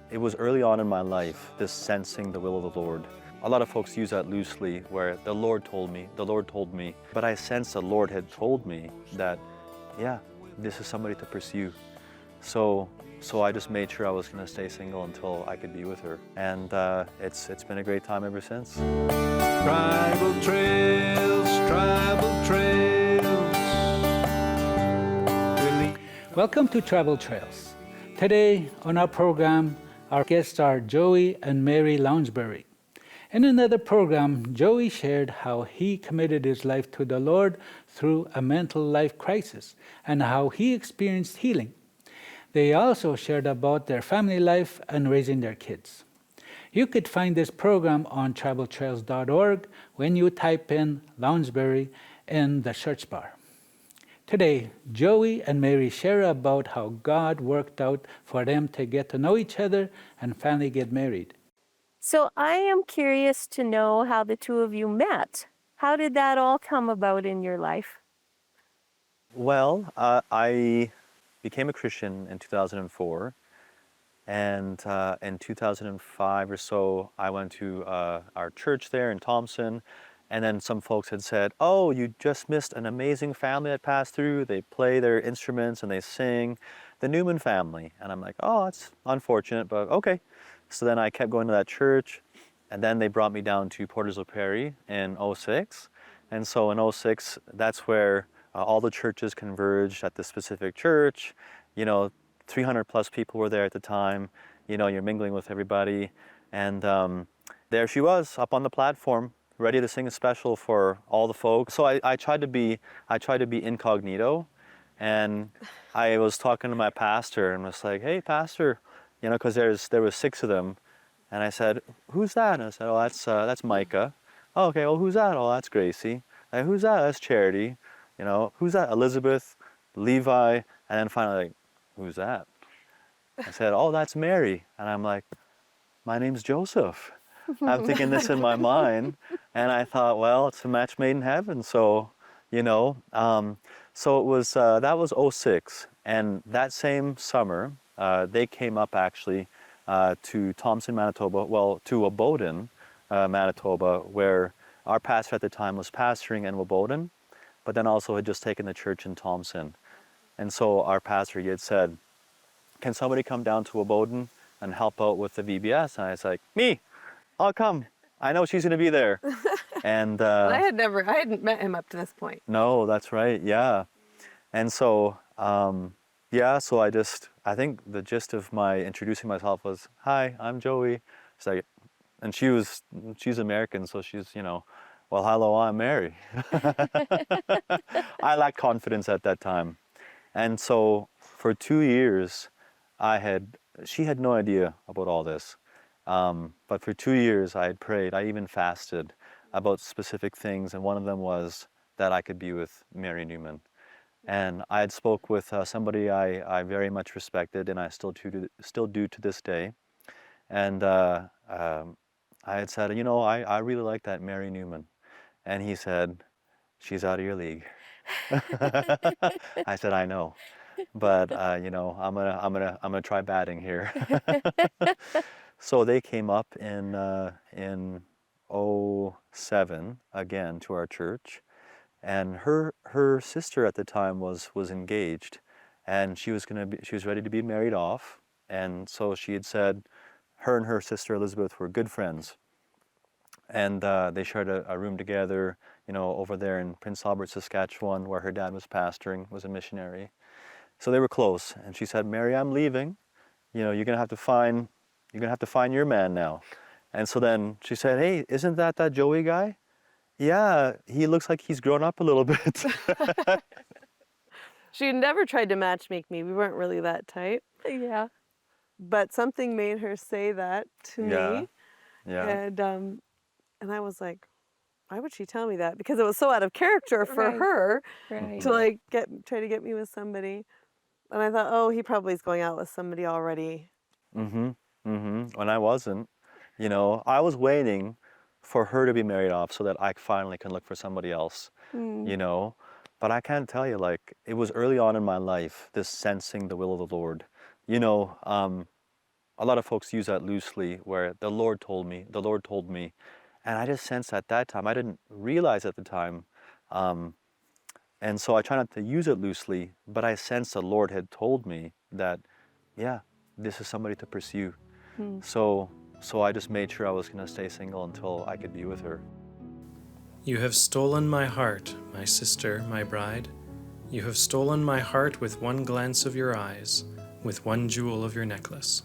It was early on in my life, this sensing the will of the Lord. A lot of folks use that loosely, where the Lord told me. But I sensed the Lord had told me that, yeah, this is somebody to pursue. So I just made sure I was going to stay single until I could be with her. And it's been a great time ever since. Tribal trails, tribal trails. Welcome to Travel Trails. Today on our program, our guests are Joey and Mary Lounsbury. In another program, Joey shared how he committed his life to the Lord through a mental life crisis and how he experienced healing. They also shared about their family life and raising their kids. You could find this program on traveltrails.org when you type in Lounsbury in the search bar. Today, Joey and Mary share about how God worked out for them to get to know each other and finally get married. So I am curious to know how the two of you met. How did that all come about in your life? Well, I became a Christian in 2004. And in 2005 or so, I went to our church there in Thompson. And then some folks had said, oh, you just missed an amazing family that passed through. They play their instruments and they sing, the Newman family. And I'm like, oh, that's unfortunate, but okay. So then I kept going to that church. And then they brought me down to Portersville Prairie in '06. And so in '06, that's where all the churches converged at this specific church. 300 plus people were there at the time. You're mingling with everybody. And there she was up on the platform, ready to sing a special for all the folks. So I tried to be incognito. And I was talking to my pastor and was like, hey, pastor, because there was 6 of them. And I said, who's that? And I said, oh, that's Micah. Oh, okay, well, who's that? Oh, that's Gracie. Who's that? That's Charity. Who's that? Elizabeth, Levi. And then finally, like, who's that? I said, oh, that's Mary. And I'm like, my name's Joseph. I'm thinking this in my mind. And I thought, well, it's a match made in heaven. So, so it was, that was '06. And that same summer, they came up actually to Thompson, Manitoba, well, to Woboden, Manitoba, where our pastor at the time was pastoring in Woboden, but then also had just taken the church in Thompson. And so our pastor, he had said, can somebody come down to Woboden and help out with the VBS? And I was like, me, I'll come. I know she's going to be there. And I hadn't met him up to this point. No, that's right. Yeah. And so, so I think the gist of my introducing myself was, hi, I'm Joey. She's like, and she's American, so she's, well, hello, I'm Mary. I lacked confidence at that time. And so for 2 years, she had no idea about all this. But for 2 years I had prayed, I even fasted about specific things. And one of them was that I could be with Mary Newman. And I had spoke with somebody I very much respected, and I still do to this day. And I had said, I really like that Mary Newman. And he said, she's out of your league. I said, I know, but I'm gonna try batting here. So they came up in '07 again to our church, and her sister at the time was engaged, and she was ready to be married off, and so she had said, her and her sister Elizabeth were good friends. And they shared a room together, over there in Prince Albert, Saskatchewan, where her dad was pastoring, was a missionary. So they were close. And she said, Mary, I'm leaving. You're gonna have to find your man now. And so then she said, hey, isn't that Joey guy? Yeah, he looks like he's grown up a little bit. She never tried to matchmake me. We weren't really that type. Yeah. But something made her say that to me. Yeah. And I was like, why would she tell me that? Because it was so out of character for her to try to get me with somebody. And I thought, oh, he probably is going out with somebody already. And I wasn't. I was waiting for her to be married off so that I finally can look for somebody else. But I can't tell you, it was early on in my life, this sensing the will of the Lord. a lot of folks use that loosely, where the Lord told me, and I just sensed at that time, I didn't realize at the time, and so I try not to use it loosely, but I sensed the Lord had told me that, yeah, this is somebody to pursue. So I just made sure I was going to stay single until I could be with her. You have stolen my heart, my sister, my bride. You have stolen my heart with one glance of your eyes, with one jewel of your necklace.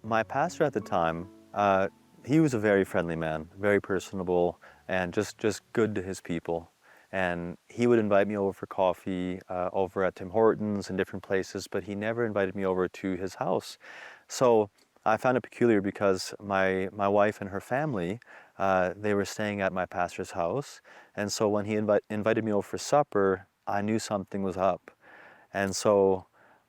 My pastor at the time, he was a very friendly man, very personable, and just good to his people. And he would invite me over for coffee over at Tim Hortons and different places, but he never invited me over to his house. So I found it peculiar because my wife and her family, they were staying at my pastor's house. And so when he invited me over for supper, I knew something was up. And so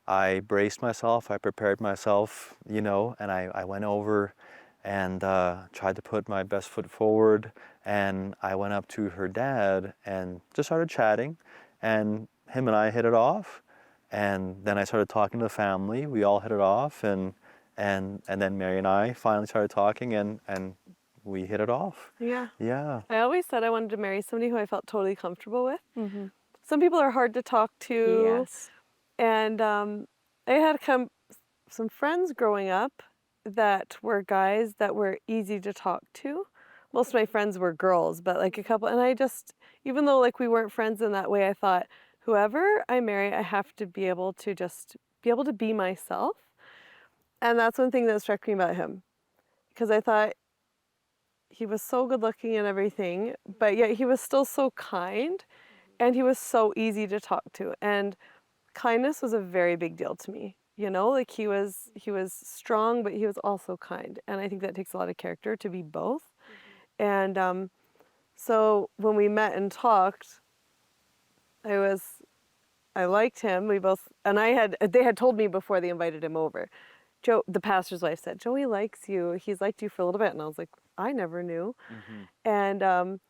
I braced myself, I prepared myself, and I went over and tried to put my best foot forward. And I went up to her dad and just started chatting, and him and I hit it off. And then I started talking to the family. We all hit it off, and then Mary and I finally started talking, and we hit it off. Yeah. Yeah. I always said I wanted to marry somebody who I felt totally comfortable with. Some people are hard to talk to. Yes. And I had some friends growing up that were guys that were easy to talk to. Most of my friends were girls, but like a couple, and I just, even though like we weren't friends in that way, I thought, whoever I marry, I have to be able to just be able to be myself. And that's one thing that struck me about him, because I thought he was so good looking and everything, but yet he was still so kind, and he was so easy to talk to. And kindness was a very big deal to me. Like he was strong, but he was also kind. And I think that takes a lot of character to be both. And so when we met and talked, I liked him. They had told me before they invited him over. The pastor's wife said, Joey likes you. He's liked you for a little bit. And I was like, I never knew. And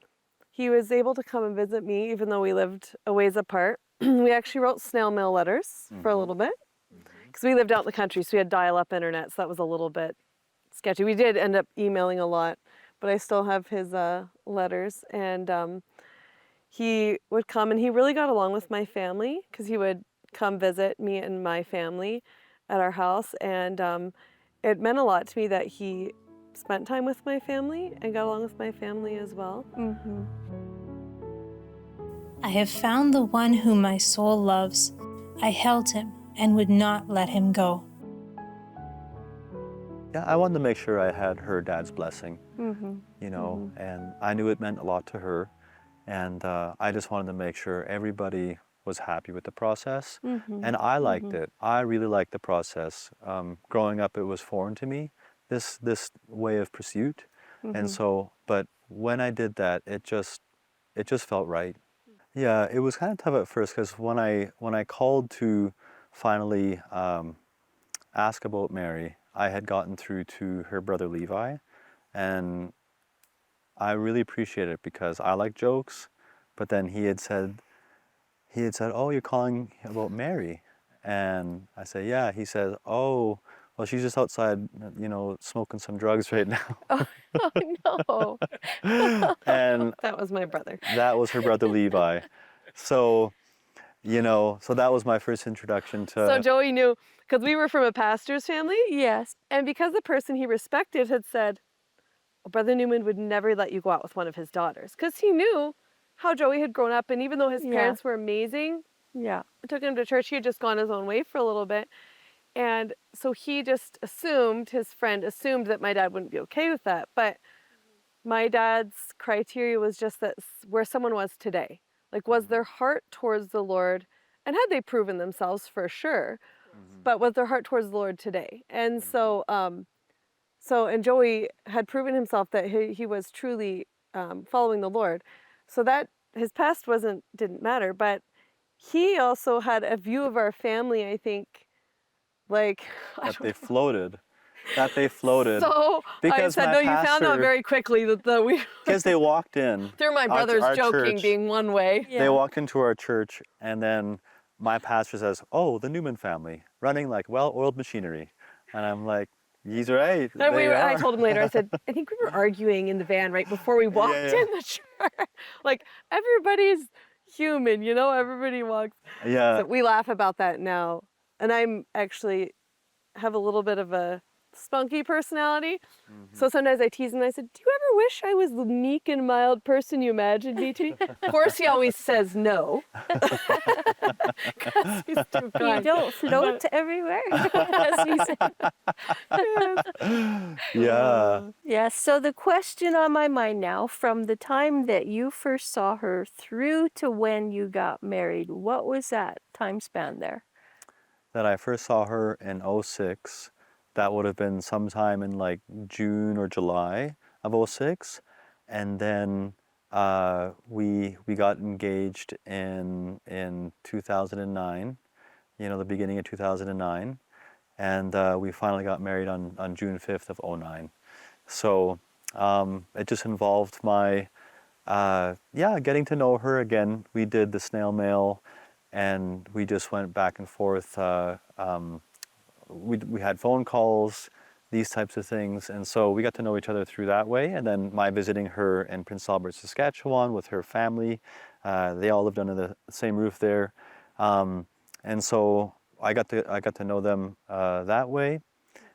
he was able to come and visit me, even though we lived a ways apart. We actually wrote snail mail letters for a little bit, because we lived out in the country, so we had dial-up internet, so that was a little bit sketchy. We did end up emailing a lot, but I still have his letters. And he would come, and he really got along with my family, because he would come visit me and my family at our house. And it meant a lot to me that he spent time with my family and got along with my family as well. I have found the one whom my soul loves. I held him and would not let him go. Yeah, I wanted to make sure I had her dad's blessing, and I knew it meant a lot to her. And I just wanted to make sure everybody was happy with the process. And I liked it. I really liked the process. Growing up, it was foreign to me, this way of pursuit. And so, but when I did that, it just felt right. Yeah, it was kind of tough at first, because when I called to finally ask about Mary, I had gotten through to her brother Levi, and I really appreciated it, because I like jokes. But then he had said, "Oh, you're calling about Mary?" And I said, "Yeah." He says, "Oh, well, she's just outside, smoking some drugs right now." Oh no. And That was my brother. that was her brother Levi. So, so that was my first introduction to... So Joey knew, because we were from a pastor's family, Yes. and because the person he respected had said, Brother Newman would never let you go out with one of his daughters, because he knew how Joey had grown up, and even though his parents were amazing, Yeah. took him to church, he had just gone his own way for a little bit. And so he just his friend assumed that my dad wouldn't be okay with that. But my dad's criteria was just that where someone was today. Like, was their heart towards the Lord, and had they proven themselves for sure, but was their heart towards the Lord today? And so, and Joey had proven himself that he was truly following the Lord. So that his past didn't matter, but he also had a view of our family, I think, like... That they floated. So Because I said, my no, you found out pastor- very quickly that we... Because they walked in. Through my brother's our joking church. being one way. They walked into our church, and then my pastor says, "Oh, the Newman family, running like well-oiled machinery." And I'm like, he's right. And They I are. told him later, I said, I think we were arguing in the van right before we walked yeah. in the church. Like, everybody's human, you know, everybody walks. Yeah. So we laugh about that now. And I'm actually have a little bit of a spunky personality. So sometimes I tease him and I said, do you ever wish I was the meek and mild person you imagined me to be? Of course, he always says no. 'Cause he's too You kind. don't float everywhere, as he said. Yeah. Yeah, so the question on my mind now, from the time that you first saw her through to when you got married, what was that time span there? That I first saw her in '06. That would have been sometime in like June or July of '06. And then we got engaged in 2009, the beginning of 2009. And we finally got married on June 5th of '09. So it just involved my, getting to know her again. We did the snail mail, and we just went back and forth. We had phone calls, these types of things, and so we got to know each other through that way. And then my visiting her in Prince Albert, Saskatchewan, with her family. They all lived under the same roof there, and so I got to know them that way.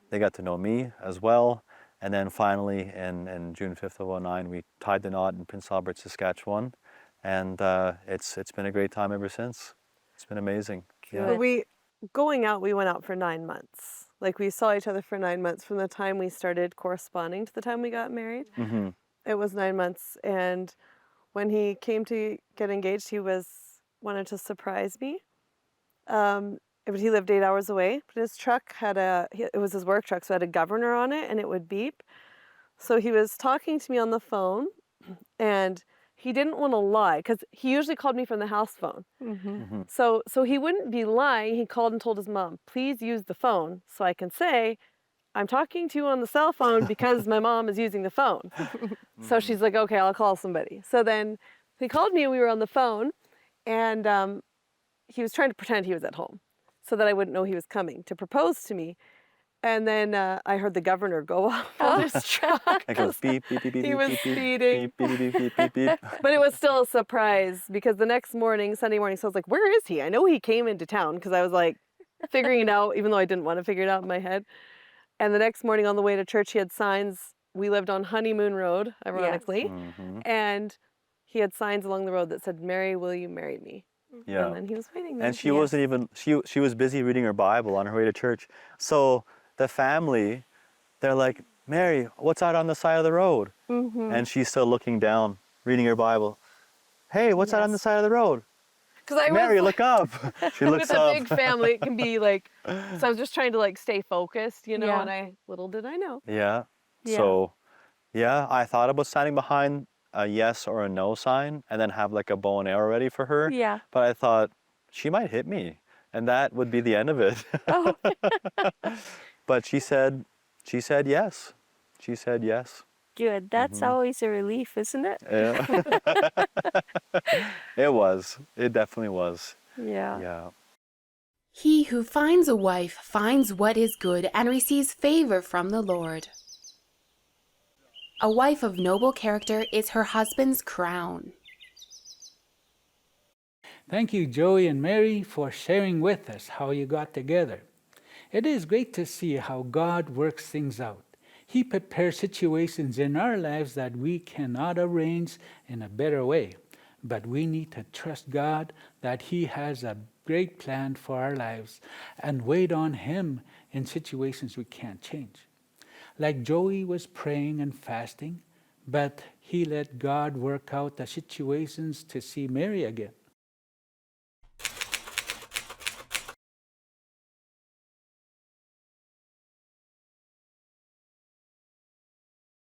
They got to know me as well. And then finally, in June 5th of '09, we tied the knot in Prince Albert, Saskatchewan, and it's been a great time ever since. It's been amazing. Yeah. But we went out for 9 months. Like, we saw each other for 9 months from the time we started corresponding to the time we got married. Mm-hmm. It was 9 months, and when he came to get engaged, he wanted to surprise me. But he lived 8 hours away. But his truck it was his work truck, so it had a governor on it, and it would beep. So he was talking to me on the phone, and he didn't want to lie, because he usually called me from the house phone. Mm-hmm. So he wouldn't be lying. He called and told his mom, please use the phone so I can say, I'm talking to you on the cell phone because my mom is using the phone. So she's like, okay, I'll call somebody. So then he called me and we were on the phone, and he was trying to pretend he was at home so that I wouldn't know he was coming to propose to me. And then I heard the governor go off on his truck. It goes beep, beep, beep, beep, He beep, was beep, beep, speeding. beep, beep, beep, beep, beep, beep. But it was still a surprise, because the next morning, Sunday morning, so I was like, where is he? I know he came into town, because I was like figuring it out, even though I didn't want to figure it out in my head. And the next morning on the way to church, he had signs. We lived on Honeymoon Road, ironically. Mm-hmm. And he had signs along the road that said, Mary, will you marry me? Yeah. And then he was waiting there. And she wasn't even, she was busy reading her Bible on her way to church. So the family, they're like, Mary, what's out on the side of the road? Mm-hmm. And she's still looking down, reading her Bible. Hey, what's out on the side of the road? Because Mary, look up. She looks with a up. big family, it can be like, so I was just trying to like stay focused, you know, Yeah. and little did I know. Yeah. Yeah. So, yeah, I thought about standing behind a yes or a no sign and then have like a bow and arrow ready for her. Yeah. But I thought she might hit me, and that would be the end of it. Oh. But she said yes. She said yes. Good. That's always a relief, isn't it? Yeah. It was. It definitely was. Yeah. Yeah. He who finds a wife finds what is good and receives favor from the Lord. A wife of noble character is her husband's crown. Thank you, Joey and Mary, for sharing with us how you got together. It is great to see how God works things out. He prepares situations in our lives that we cannot arrange in a better way. But we need to trust God that He has a great plan for our lives and wait on Him in situations we can't change. Like Joey was praying and fasting, but he let God work out the situations to see Mary again.